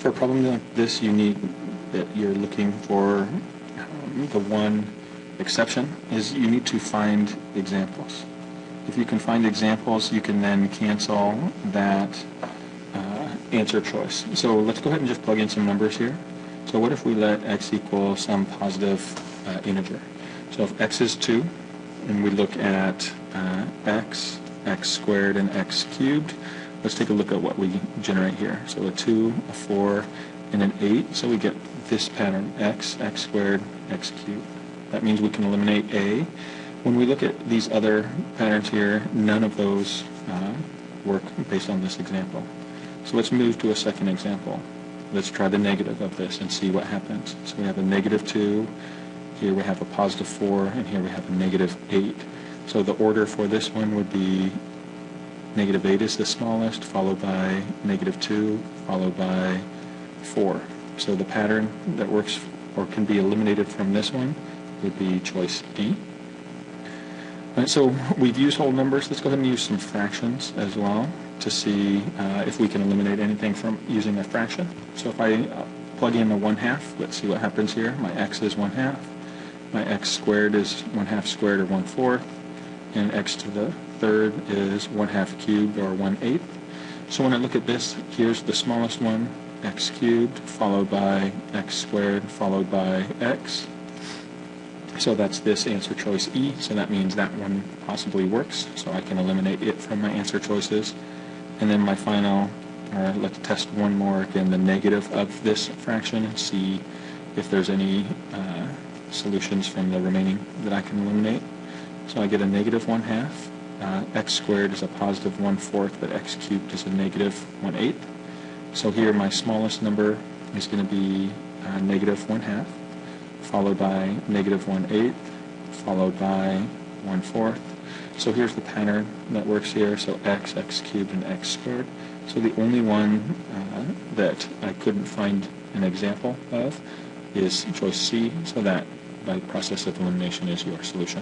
For a problem like this, you're looking for the one exception is you need to find examples. If you can find examples, you can then cancel that answer choice. So let's go ahead and just plug in some numbers here. So what if we let x equal some positive integer? So if x is 2, and we look at x squared, and x cubed, let's take a look at what we generate here. So a 2, a 4, and an 8. So we get this pattern, x squared, x cubed. That means we can eliminate a. When we look at these other patterns here, none of those work based on this example. So let's move to a second example. Let's try the negative of this and see what happens. So we have a negative 2, here we have a positive 4, and here we have a negative 8. So the order for this one would be negative 8 is the smallest, followed by negative 2, followed by 4. So the pattern that works or can be eliminated from this one would be choice D. All right, so we've used whole numbers. Let's go ahead and use some fractions as well to see if we can eliminate anything from using a fraction. So if I plug in a 1/2, let's see what happens here. My x is 1/2. My x squared is 1/2 squared, or 1/4. And x to the third is 1/2 cubed, or 1/8. So when I look at this, here's the smallest one, x cubed, followed by x squared, followed by x. So that's this answer choice E, so that means that one possibly works, so I can eliminate it from my answer choices. And then my final, let's test one more, again, the negative of this fraction, and see if there's any solutions from the remaining that I can eliminate. So I get a negative 1/2, x squared is a positive 1/4, but x cubed is a negative 1/8. So here my smallest number is going to be negative 1/2. Followed by negative 1/8, followed by 1/4. So here's the pattern that works here. So x cubed, and x squared. So the only one that I couldn't find an example of is choice C. So that, by process of elimination, is your solution.